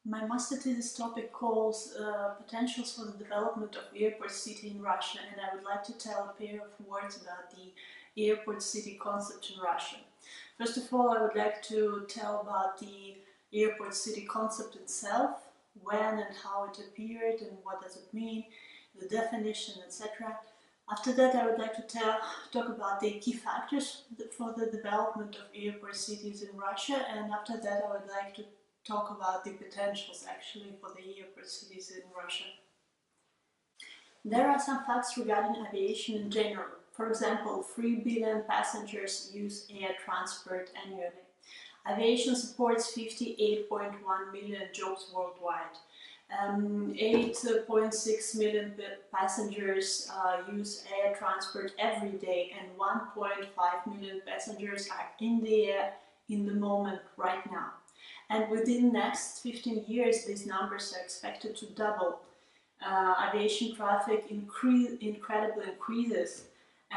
My master thesis topic calls potentials for the development of airport city in Russia, and I would like to tell a pair of words about the airport city concept in Russia. First of all, I would like to tell about the airport city concept itself, when and how it appeared and what does it mean, the definition, etc. After that, I would like to talk about the key factors for the development of airport cities in Russia, and after that I would like to talk about the potentials actually for the airport cities in Russia. There are some facts regarding aviation in general. For example, 3 billion passengers use air transport annually. Aviation supports 58.1 million jobs worldwide. 8.6 million passengers use air transport every day, and 1.5 million passengers are in the air in the moment right now. And within the next 15 years, these numbers are expected to double. Aviation traffic incredibly increases,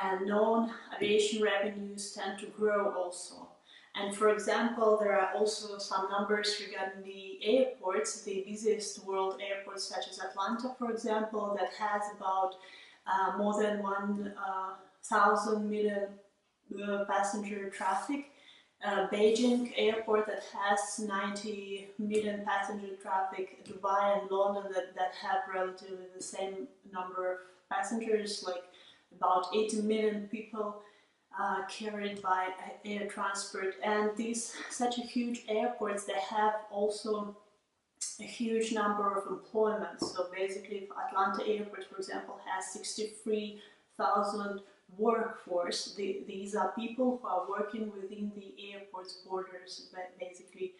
and non-aviation revenues tend to grow also. And for example, there are also some numbers regarding the airports, the busiest world airports such as Atlanta, for example, that has about more than 1,000 million passenger traffic. Beijing airport that has 90 million passenger traffic, Dubai and London that have relatively the same number of passengers, like about 80 million people carried by air transport. And these such a huge airports, they have also a huge number of employment. So basically, if Atlanta airport, for example, has 63,000 workforce, these are people who are working within the airport's borders. But basically,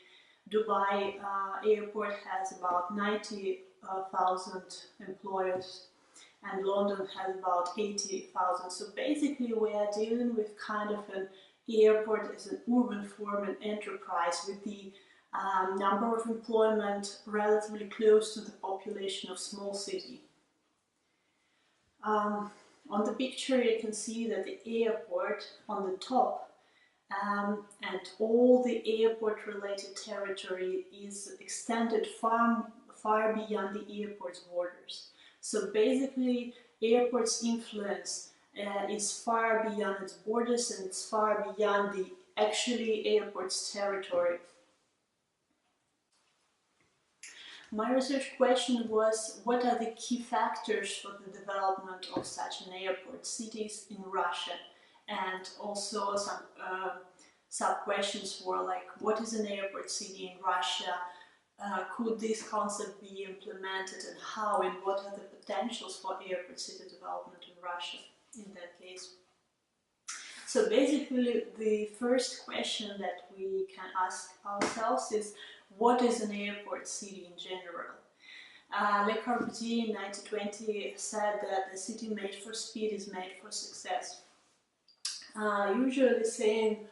Dubai airport has about 90,000 employees, and London has about 80,000. So basically we are dealing with kind of an airport as an urban form and enterprise with the number of employment relatively close to the population of small city. On the picture you can see that the airport on the top and all the airport related territory is extended far beyond the airport's borders. So basically, airport's influence is far beyond its borders, and it's far beyond the actually airport's territory. My research question was, what are the key factors for the development of such an airport cities in Russia? And also some sub-questions were like, what is an airport city in Russia? Could this concept be implemented, and how, and what are the potentials for airport city development in Russia in that case? So basically the first question that we can ask ourselves is, what is an airport city in general? Le Corbusier in 1920 said that a city made for speed is made for success. Usually saying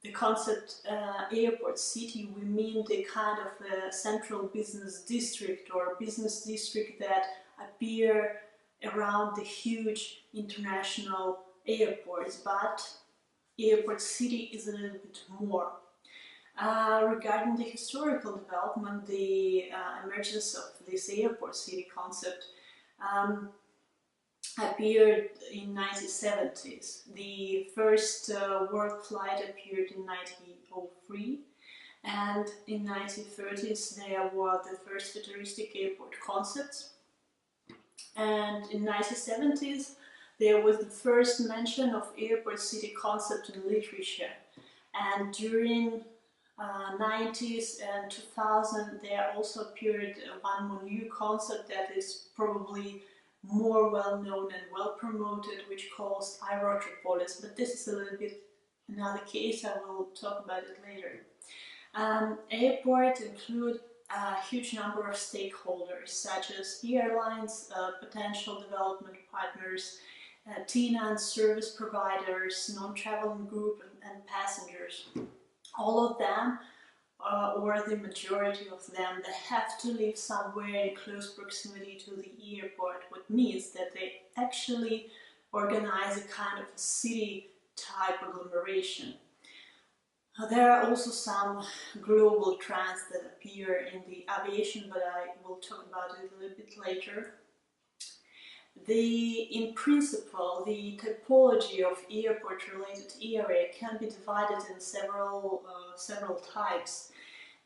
the concept airport city, we mean the kind of central business district or business district that appear around the huge international airports, but airport city is a little bit more. Regarding the historical development, the emergence of this airport city concept appeared in 1970s. The first world flight appeared in 1903, and in 1930s there were the first futuristic airport concepts, and in 1970s there was the first mention of airport city concept in literature, and during 90s and 2000 there also appeared one more new concept that is probably more well known and well promoted, which calls Aerotropolis, but this is a little bit another case. I will talk about it later. Airports include a huge number of stakeholders such as airlines, potential development partners, tenants, service providers, non-traveling group and passengers. All of them, or the majority of them, they have to live somewhere in close proximity to the airport, which means that they actually organize a kind of a city type agglomeration. There are also some global trends that appear in the aviation, but I will talk about it a little bit later. In principle, the typology of airport-related area can be divided in several types.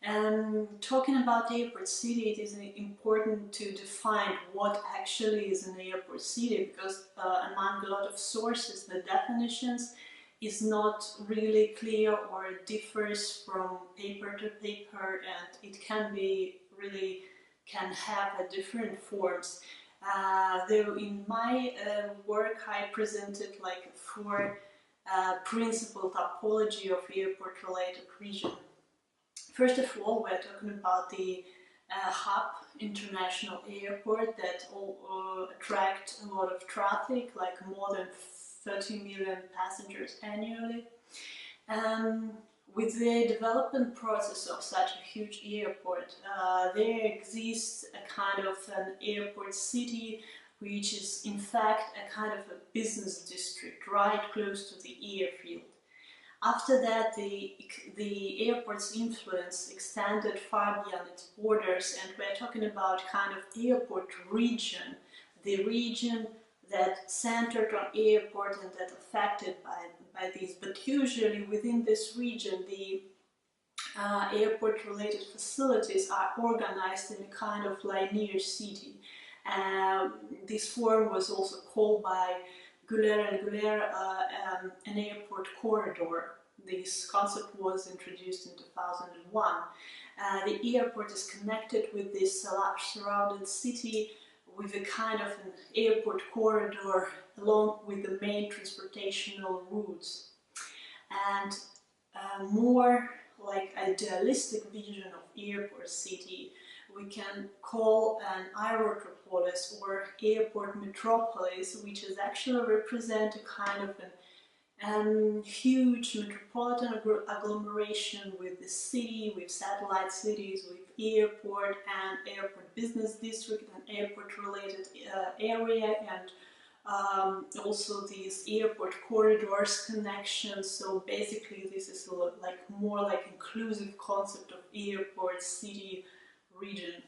And talking about airport city, it is important to define what actually is an airport city, because among a lot of sources, the definitions is not really clear, or it differs from paper to paper, and it can be really can have different forms. Though in my work I presented like four principal topology of airport-related region. First of all, we're talking about the hub international airport that attract a lot of traffic, like more than 30 million passengers annually. With the development process of such a huge airport, there exists a kind of an airport city, which is in fact a kind of a business district right close to the airfield. After that, the airport's influence extended far beyond its borders, and we're talking about kind of airport region, the region that centered on airport and that affected by these. But usually within this region, the airport-related facilities are organized in a kind of linear city. This form was also called by Güler and Güler an airport corridor. This concept was introduced in 2001. The airport is connected with this surrounded city with a kind of an airport corridor along with the main transportational routes. And more like idealistic vision of airport city, we can call an aerotropolis or airport metropolis, which is actually represent a kind of an huge metropolitan agglomeration with the city, with satellite cities, with airport and airport business district and airport related area, and also these airport corridors connections. So basically this is like more like inclusive concept of airport city region.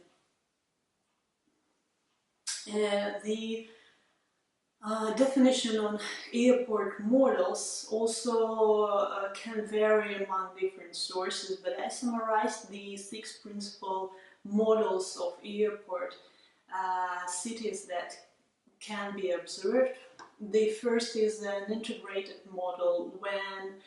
The definition on airport models also can vary among different sources, but I summarized the 6 principal models of airport cities that can be observed. The first is an integrated model, when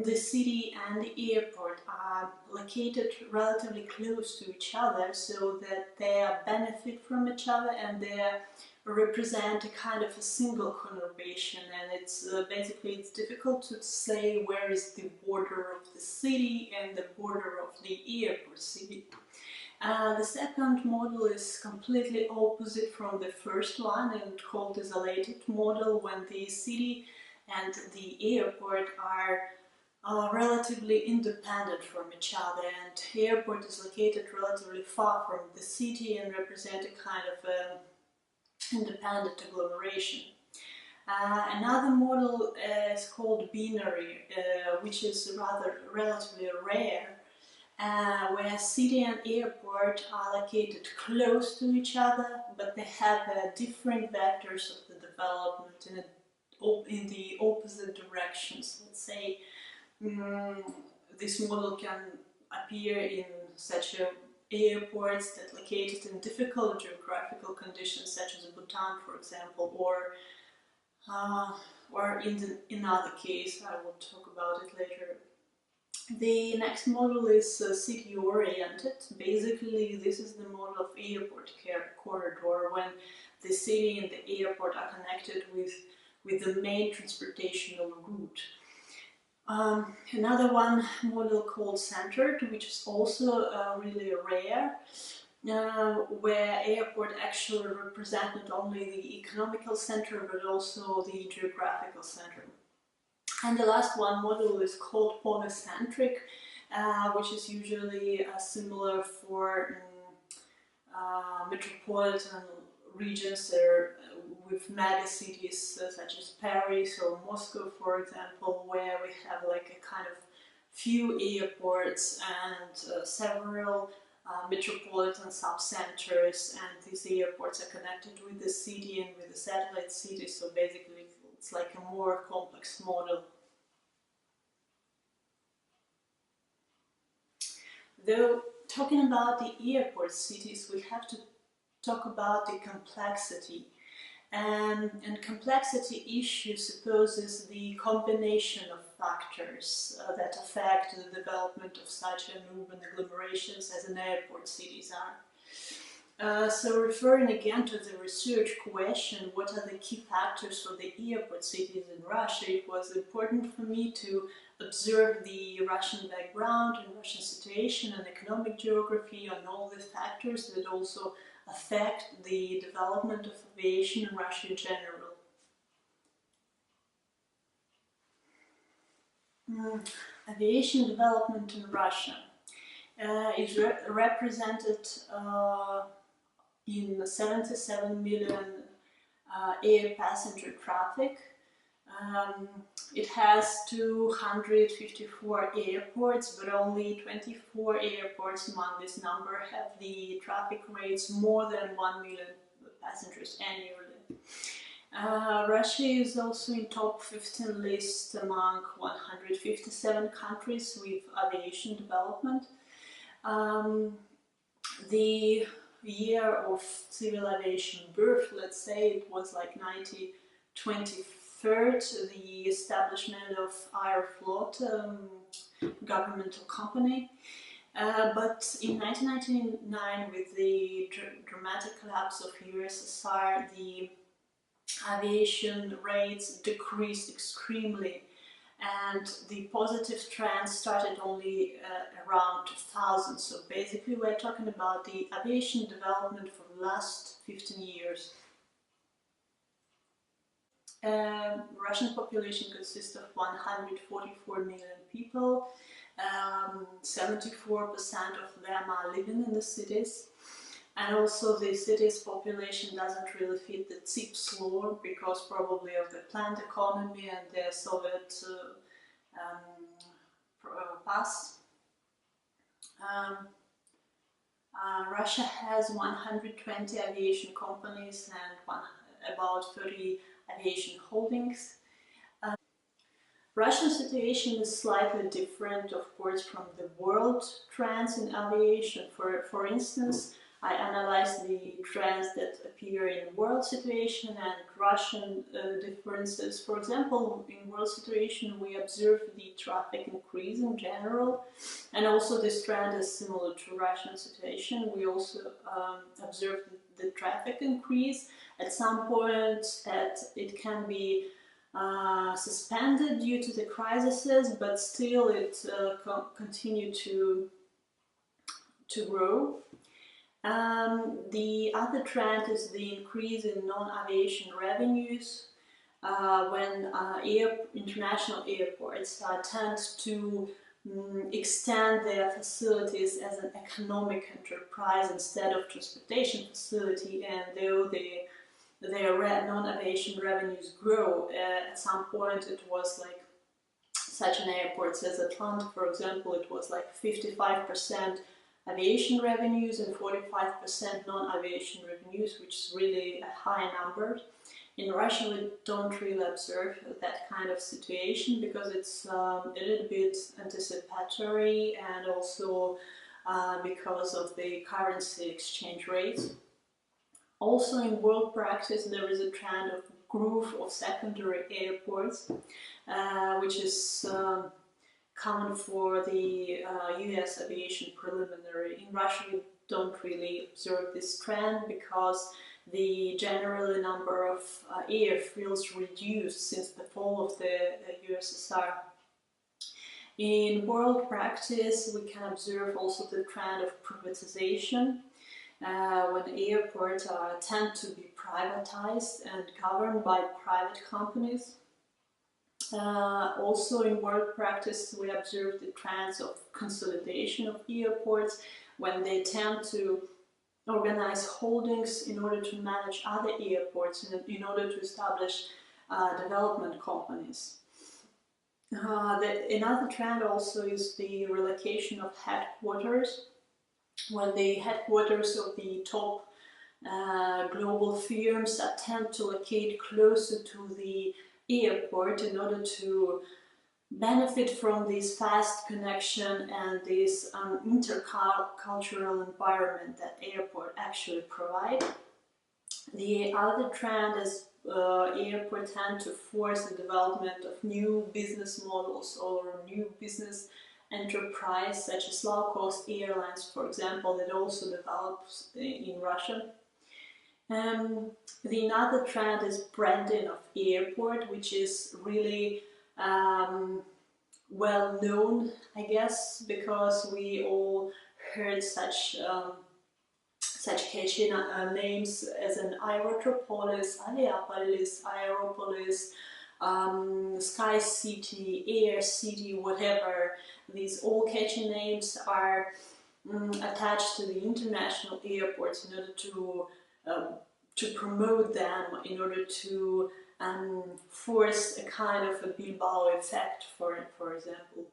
the city and the airport are located relatively close to each other, so that they benefit from each other and they represent a kind of a single conurbation. And it's basically it's difficult to say where is the border of the city and the border of the airport city. The second model is completely opposite from the first one and called isolated model, when the city and the airport are relatively independent from each other, and the airport is located relatively far from the city and represent a kind of independent agglomeration. Another model is called binary, which is relatively rare, where city and airport are located close to each other, but they have different vectors of the development in the opposite directions. Let's say this model can appear in such airports that located in difficult geographical conditions, such as Bhutan, for example, or in other case. I will talk about it later. The next model is city-oriented. Basically, this is the model of airport corridor, when the city and the airport are connected with the main transportational route. Another one model called centered, which is also really rare, where airport actually represent not only the economical center but also the geographical center. And the last one model is called polycentric, which is usually similar for metropolitan regions that are with mega cities such as Paris or Moscow, for example, where we have like a kind of few airports and several metropolitan subcenters, and these airports are connected with the city and with the satellite city, so basically it's like a more complex model. Though talking about the airport cities, we have to talk about the complexity. And complexity issue supposes the combination of factors that affect the development of such an urban agglomerations as an airport cities are. So referring again to the research question, what are the key factors for the airport cities in Russia, it was important for me to observe the Russian background and Russian situation and economic geography and all the factors that also affect the development of aviation in Russia in general. Aviation development in Russia is represented in 77 million air passenger traffic. It has 254 airports, but only 24 airports among this number have the traffic rates more than 1 million passengers annually. Russia is also in top 15 list among 157 countries with aviation development. The year of civil aviation birth, let's say, it was like 1923. The establishment of Aeroflot, governmental company. But in 1999, with the dramatic collapse of USSR, the aviation rates decreased extremely, and the positive trend started only around 2000. So basically we're talking about the aviation development for the last 15 years. Russian population consists of 144 million people. 74% of them are living in the cities, and also the city's population doesn't really fit the CIPS law because probably of the planned economy and the Soviet past. Russia has 120 aviation companies and about 30 aviation holdings. Russian situation is slightly different, of course, from the world trends in aviation. For instance, I analyzed the trends that appear in world situation and Russian differences. For example, in world situation, we observe the traffic increase in general, and also this trend is similar to Russian situation. We also observe the traffic increase. At some point, it can be suspended due to the crises, but still it continued to grow. The other trend is the increase in non-aviation revenues when international airports tend to extend their facilities as an economic enterprise instead of transportation facility, and though their non-aviation revenues grow, at some point it was like such an airport as Atlanta, for example, it was like 55% aviation revenues and 45% non-aviation revenues, which is really a high number. In Russia we don't really observe that kind of situation because it's a little bit anticipatory, and also because of the currency exchange rates. Also in world practice there is a trend of growth of secondary airports, which is common for the US aviation preliminary. In Russia we don't really observe this trend because the general number of airfields reduced since the fall of the USSR. In world practice we can observe also the trend of privatization, when airports tend to be privatized and governed by private companies. Also in world practice we observe the trends of consolidation of airports when they tend to organize holdings in order to manage other airports and in order to establish development companies. Another trend also is the relocation of headquarters. When the headquarters of the top global firms attempt to locate closer to the airport in order to benefit from this fast connection and this intercultural environment that airport actually provide. The other trend is airports tend to force the development of new business models or new business enterprise, such as low-cost airlines, for example, that also develops in Russia. The another trend is branding of airport, which is really well known, I guess, because we all heard such catchy names as an Aerotropolis, Aviapolis, Aeropolis, Sky City, Air City, whatever. These all catchy names are attached to the international airports in order to promote them, in order to force a kind of a Bilbao effect, for example.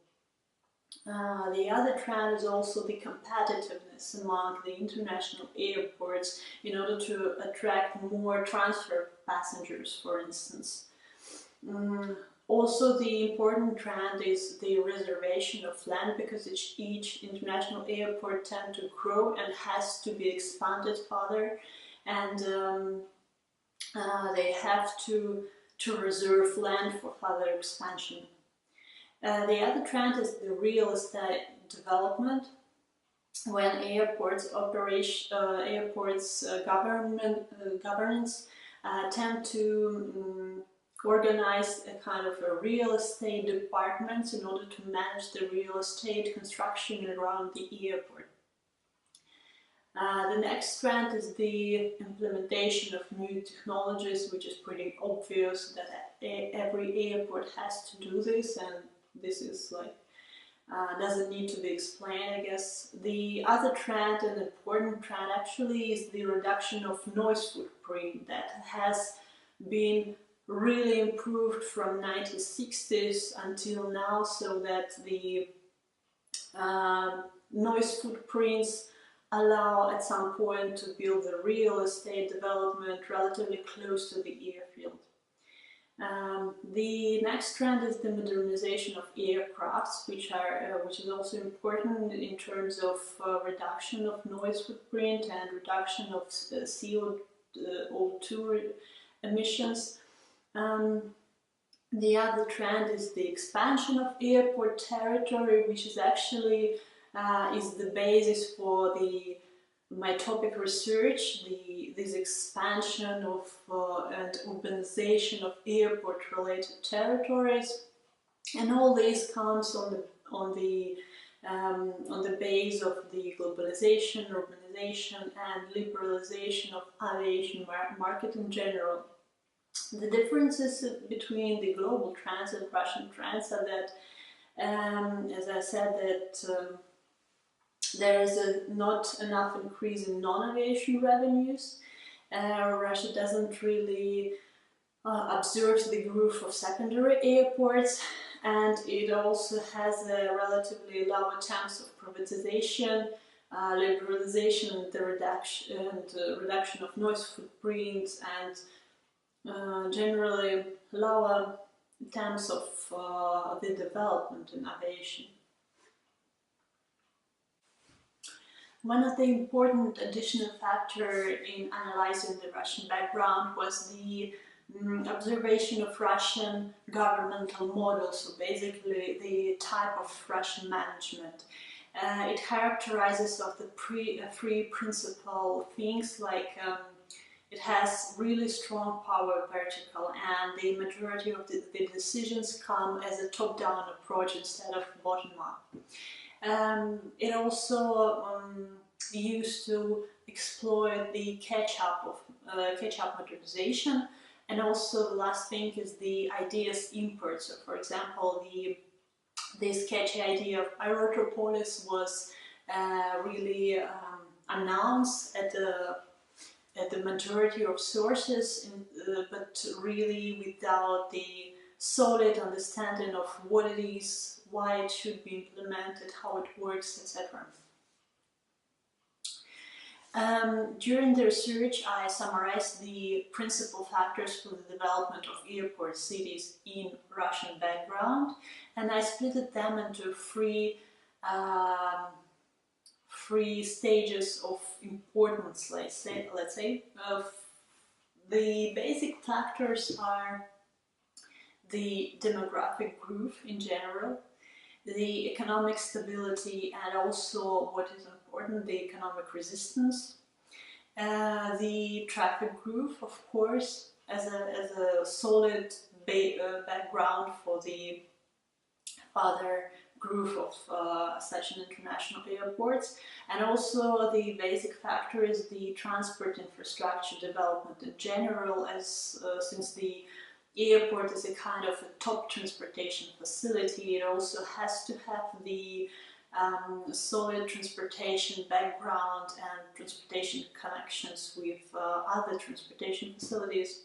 The other trend is also the competitiveness among the international airports in order to attract more transfer passengers, for instance. Also, the important trend is the reservation of land, because each international airport tends to grow and has to be expanded further, and they have to reserve land for further expansion. The other trend is the real estate development. When airports governance tend to organize a kind of a real estate department in order to manage the real estate construction around the airport. The next trend is the implementation of new technologies, which is pretty obvious that every airport has to do this, and this is like doesn't need to be explained, I guess. The other trend, an important trend actually, is the reduction of noise footprint that has been really improved from 1960s until now, so that the noise footprints allow at some point to build the real estate development relatively close to the airfield. The next trend is the modernization of aircrafts, which is also important in terms of reduction of noise footprint and reduction of CO2 emissions. The other trend is the expansion of airport territory, which is actually is the basis for my topic research, this expansion of and urbanization of airport-related territories, and all this comes on the base of the globalization, urbanization, and liberalization of aviation market in general. The differences between the global trends and Russian trends are that, as I said, that there is not enough increase in non-aviation revenues. Russia doesn't really observe the growth of secondary airports, and it also has a relatively low attempts of privatization, liberalization, and the reduction of noise footprints, and generally lower attempts of the development in aviation. One of the important additional factors in analyzing the Russian background was the observation of Russian governmental models, so basically the type of Russian management. It characterizes of the three principal things, like it has really strong power vertical, and the majority of the decisions come as a top-down approach instead of bottom-up. It also used to exploit the catch-up modernization, and also the last thing is the ideas import. So, for example, this catchy idea of Aerotropolis was really announced at the majority of sources, but really without the solid understanding of what it is, why it should be implemented, how it works, etc. During the research, I summarized the principal factors for the development of airport cities in Russian background, and I split them into three stages of importance, let's say. The basic factors are the demographic growth in general, the economic stability, and also, what is important, the economic resistance, the traffic growth, of course, as a solid background for the further growth of such an international airports, and also the basic factor is the transport infrastructure development in general, as since the airport is a kind of a top transportation facility, it also has to have the solid transportation background and transportation connections with other transportation facilities.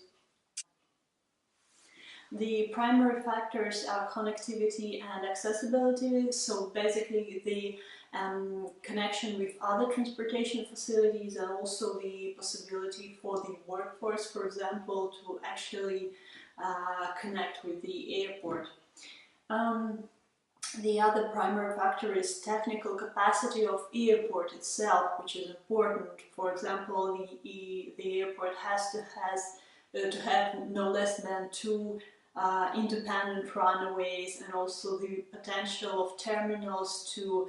The primary factors are connectivity and accessibility, so basically the connection with other transportation facilities, and also the possibility for the workforce, for example, to actually connect with the airport. The other primary factor is technical capacity of airport itself, which is important. For example, the airport has to have no less than 2 independent runways, and also the potential of terminals to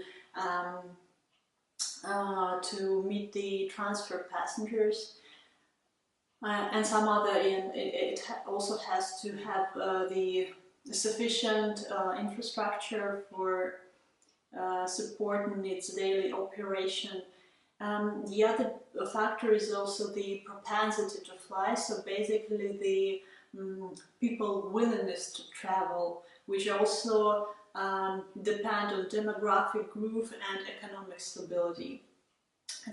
meet the transfer passengers, and some other. It also has to have the sufficient infrastructure for supporting its daily operation. The other factor is also the propensity to fly, so basically the people willingness to travel, which also depend on demographic growth and economic stability.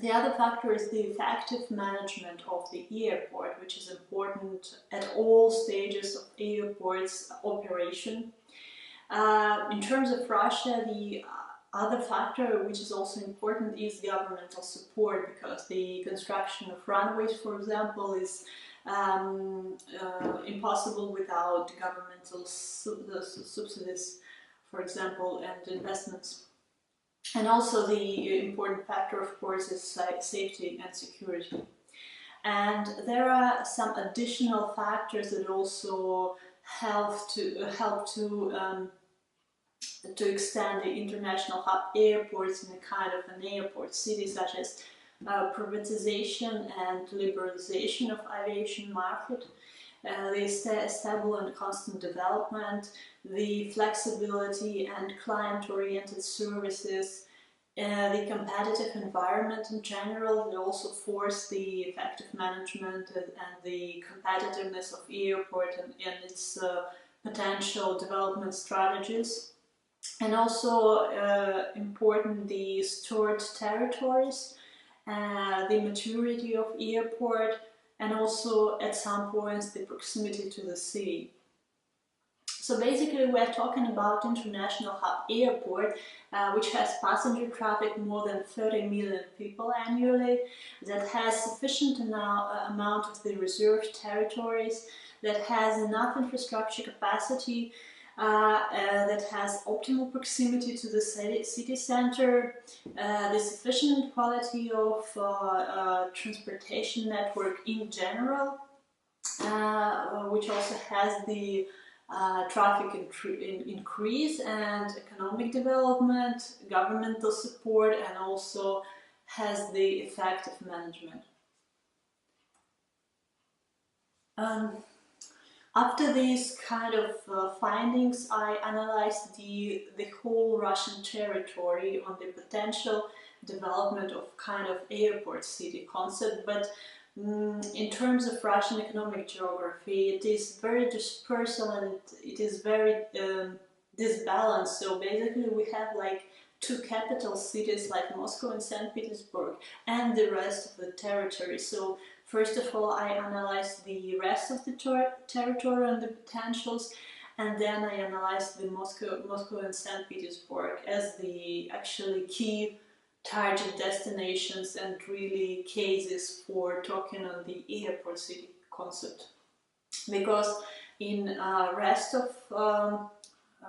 The other factor is the effective management of the airport, which is important at all stages of airport's operation. In terms of Russia, the other factor which is also important is governmental support, because the construction of runways, for example, is impossible without governmental subsidies, for example, and investments. And also the important factor, of course, is safety and security. And there are some additional factors that also help to extend the international hub airports in a kind of an airport city, such as privatization and liberalization of aviation market, the stable and constant development, the flexibility and client-oriented services, the competitive environment in general. They also force the effective management and the competitiveness of airport and its potential development strategies. And also important, the stored territories, the maturity of airport, and also at some points the proximity to the city. So basically we're talking about international hub airport, which has passenger traffic more than 30 million people annually, that has sufficient amount of the reserved territories, that has enough infrastructure capacity, that has optimal proximity to the city center, the sufficient quality of transportation network in general, which also has the traffic increase and economic development, governmental support, and also has the effective management. After these kind of findings, I analyzed the whole Russian territory on the potential development of kind of airport city concept, but in terms of Russian economic geography, it is very dispersal and it is very disbalanced. So basically we have like 2 capital cities like Moscow and St. Petersburg, and the rest of the territory. So first of all, I analyzed the rest of the territory and the potentials, and then I analyzed the Moscow and St. Petersburg as the actually key target destinations and really cases for talking on the airport city concept. Because in rest of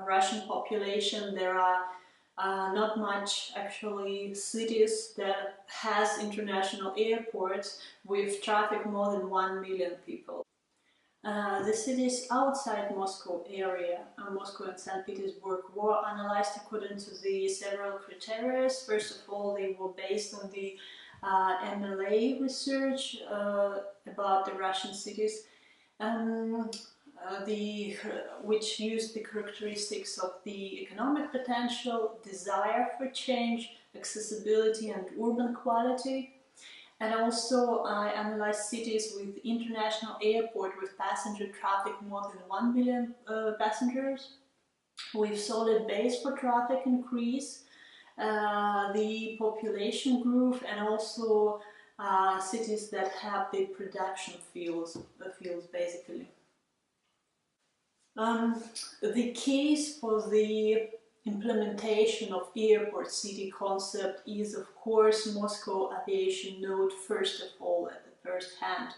Russian population there are not much actually cities that has international airports with traffic more than 1 million people. The cities outside Moscow area, Moscow and St. Petersburg, were analyzed according to the several criteria. First of all, they were based on the MLA research about the Russian cities, which used the characteristics of the economic potential, desire for change, accessibility and urban quality. And also I analyzed cities with international airport with passenger traffic more than 1 million passengers, with solid base for traffic increase, the population growth, and also cities that have the production fields basically. The case for the implementation of airport city concept is of course Moscow aviation node first of all at the first hand.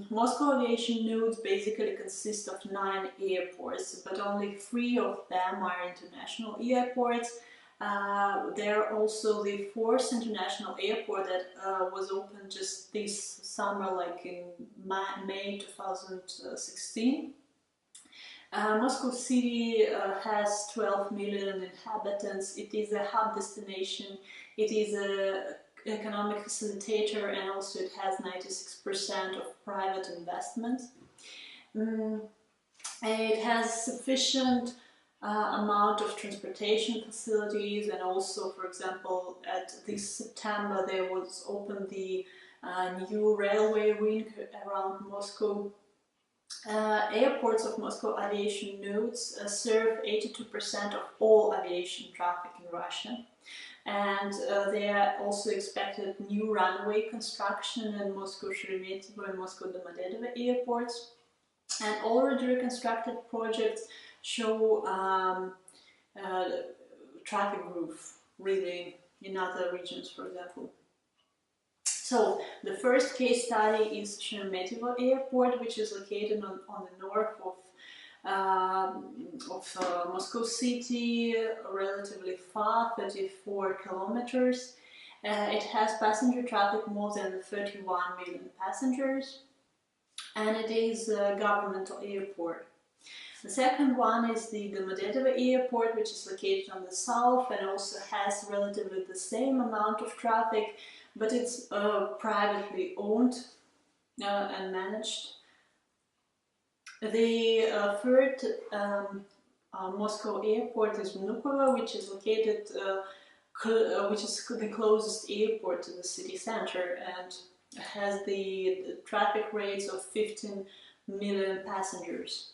Moscow aviation nodes basically consist of 9 airports, but only 3 of them are international airports. There are also the 4th international airport that was opened just this summer, like in May 2016. Moscow city has 12 million inhabitants. It is a hub destination. It is an economic facilitator, and also it has 96% of private investment. It has sufficient amount of transportation facilities, and also, for example, at this September there was opened the new railway ring around Moscow. Airports of Moscow aviation nodes serve 82% of all aviation traffic in Russia, and there are also expected new runway construction in Moscow Sheremetyevo and Moscow Domodedovo airports, and already reconstructed projects show traffic growth really in other regions, for example. So the first case study is Sheremetyevo Airport, which is located on the north of Moscow city, relatively far, 34 kilometers. It has passenger traffic more than 31 million passengers, and it is a governmental airport. The second one is the Domodedovo Airport, which is located on the south and also has relatively the same amount of traffic, but it's privately owned and managed. The third Moscow airport is Vnukovo, which is located, which is the closest airport to the city center, and has the traffic rates of 15 million passengers.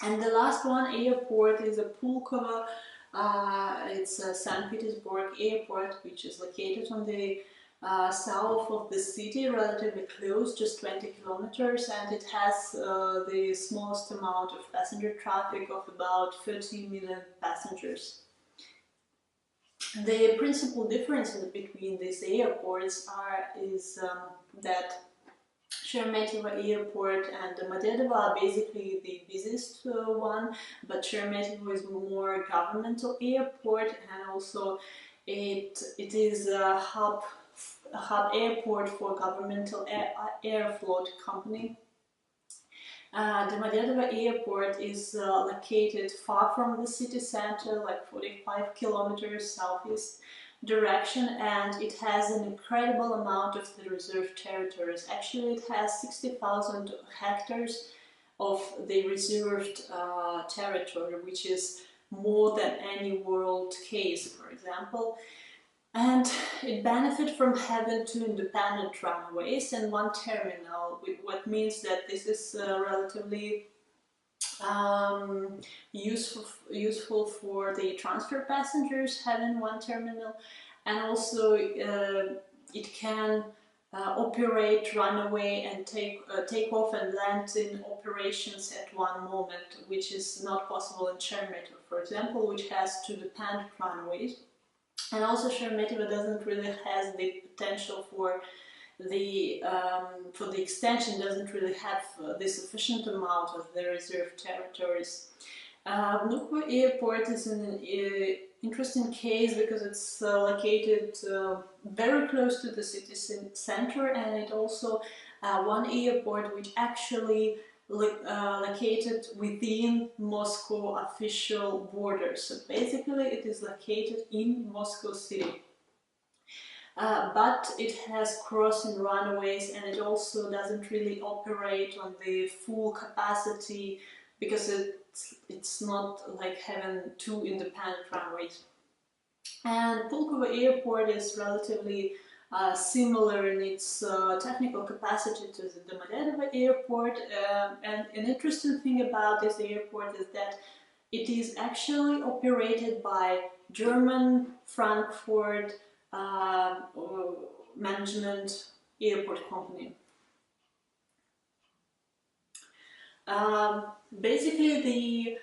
And the last one airport is a Pulkovo. It's a St. Petersburg airport, which is located on the south of the city, relatively close, just 20 kilometers, and it has the smallest amount of passenger traffic of about 30 million passengers. The principal differences between these airports is that Sheremetyevo Airport and Domodedovo are basically the busiest one, but Sheremetyevo is more governmental airport, and also it is a hub airport for governmental airfloat company. Domodedovo Airport is located far from the city center, like 45 kilometers southeast direction, and it has an incredible amount of the reserved territories. Actually, it has 60,000 hectares of the reserved territory, which is more than any world case, for example. And it benefits from having 2 independent runways and 1 terminal, what means that this is relatively useful for the transfer passengers, having 1 terminal, and also it can operate, run away and take off and land in operations at one moment, which is not possible in Sheremetyevo, for example, which has two dependent runways. And also Sheremetyevo doesn't really have the potential for the extension, doesn't really have the sufficient amount of the reserve territories. Vnukovo Airport is an interesting case because it's located very close to the city center, and it also one airport which actually located within Moscow official borders. So basically it is located in Moscow city. But it has crossing runways, and it also doesn't really operate on the full capacity because it's not like having two independent runways. And Pulkovo Airport is relatively similar in its technical capacity to the Domodedovo Airport, and an interesting thing about this airport is that it is actually operated by German Frankfurt management airport company. Basically,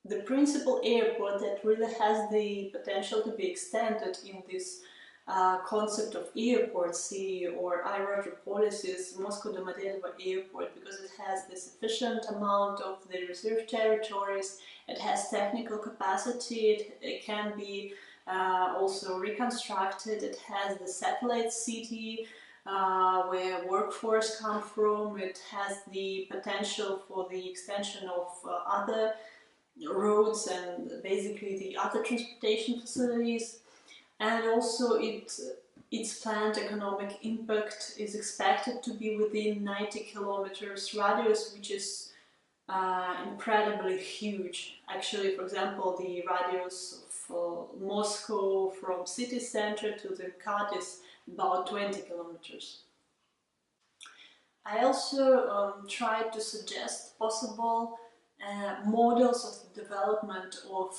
the principal airport that really has the potential to be extended in this concept of airport city or aerotropolis is Moscow Domodedovo Airport, because it has the sufficient amount of the reserve territories, it has technical capacity, it can be also reconstructed, it has the satellite city where workforce come from, it has the potential for the extension of other roads and basically the other transportation facilities, and also its planned economic impact is expected to be within 90 kilometers radius, which is incredibly huge. Actually, for example, the radius of Moscow from city center to the MKAD is about 20 kilometers. I also tried to suggest possible models of the development of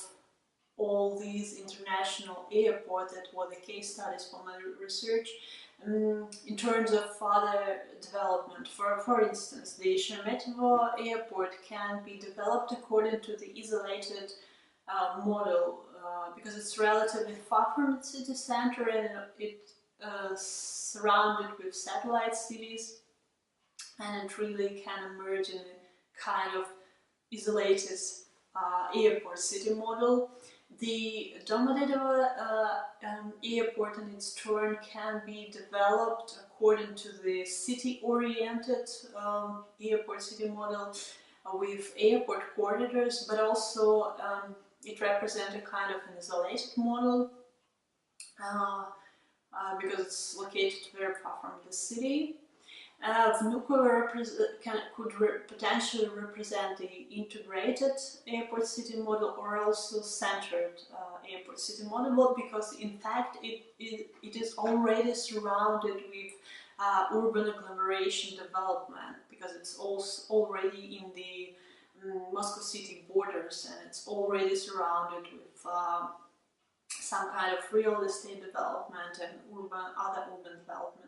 all these international airports that were the case studies for my research in terms of further development. For instance, the Sheremetyevo airport can be developed according to the isolated model because it's relatively far from the city center and it's surrounded with satellite cities, and it really can emerge in a kind of isolated airport city model. The Domodedovo airport in its turn can be developed according to the city-oriented airport city model with airport corridors, but also it represents a kind of an isolated model because it's located very far from the city. Vnukovo could potentially represent the integrated airport city model or also centered airport city model, because in fact it is already surrounded with urban agglomeration development, because it's also already in the Moscow city borders, and it's already surrounded with some kind of real estate development and other urban development.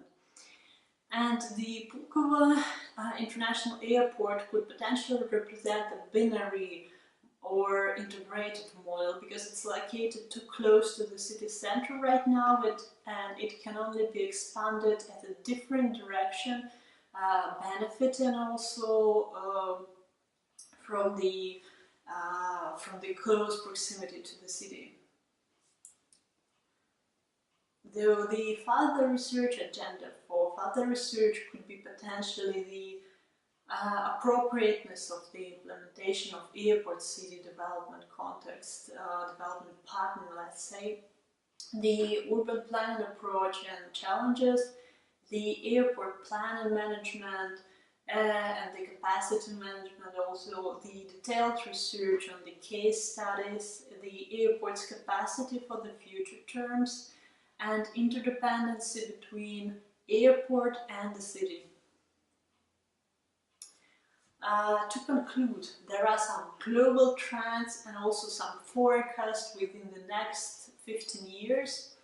And the Pulkovo International Airport could potentially represent a binary or integrated model, because it's located too close to the city center right now, and it can only be expanded at a different direction, benefiting also from the close proximity to the city. Though the further research agenda for further research could be potentially the appropriateness of the implementation of airport city development context, development pattern, let's say, the urban planning approach and challenges, the airport planning management and the capacity management, also the detailed research on the case studies, the airport's capacity for the future terms, and interdependency between airport and the city. To conclude, there are some global trends and also some forecasts within the next 15 years.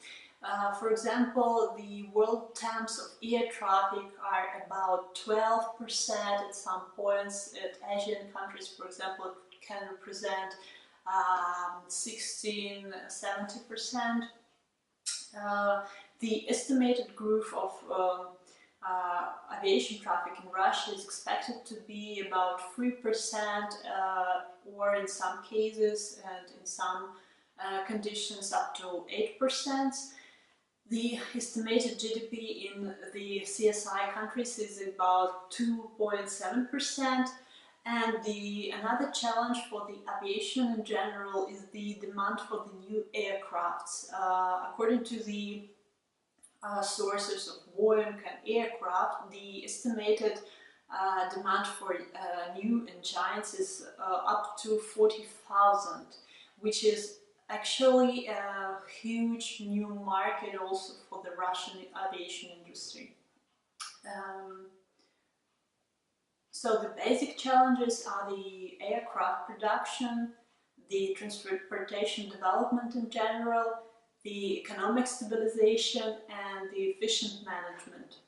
For example, the world terms of air traffic are about 12% at some points. At Asian countries, for example, it can represent 16–70%. The estimated growth of aviation traffic in Russia is expected to be about 3%, or in some cases and in some conditions up to 8%. The estimated GDP in the CSI countries is about 2.7%, and another challenge for the aviation in general is the demand for the new aircrafts. According to the sources of Boeing and aircraft, the estimated demand for new engines is up to 40,000, which is actually a huge new market also for the Russian aviation industry. So the basic challenges are the aircraft production, the transportation development in general, the economic stabilization, and the efficient management.